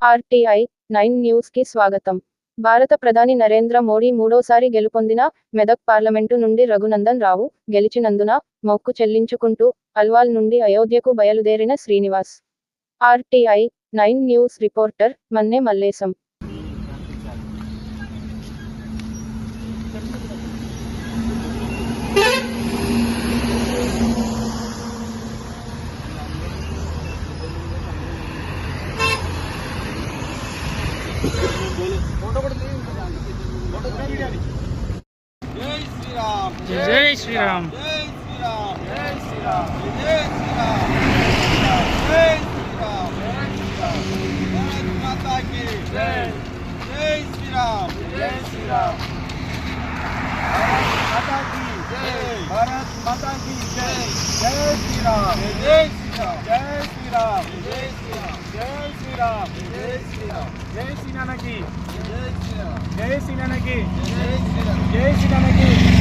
RTI 9 news కి స్వాగతం. భారత ప్రధాని నరేంద్ర మోడీ మూడోసారి గెలుపొందిన మెదక్ పార్లమెంటు నుండి రఘునందన్ రావు గెలిచినందున మొక్కు చెల్లించుకుంటూ అల్వాల్ నుండి అయోధ్యకు బయలుదేరిన Srinivas. RTI 9 news reporter Manne Mallesham. जय श्री राम जय श्री राम जय श्री राम जय श्री राम जय श्री राम भारत माता की जय जय श्री राम जय श्री राम माता की जय भारत माता की जय जय श्री राम जय श्री राम जय श्री राम जय श्री राम जय श्री राम जय श्री राम जय श्री नाना की जय श्री राम जय श्री नाना की जय श्री राम जय श्री नाना की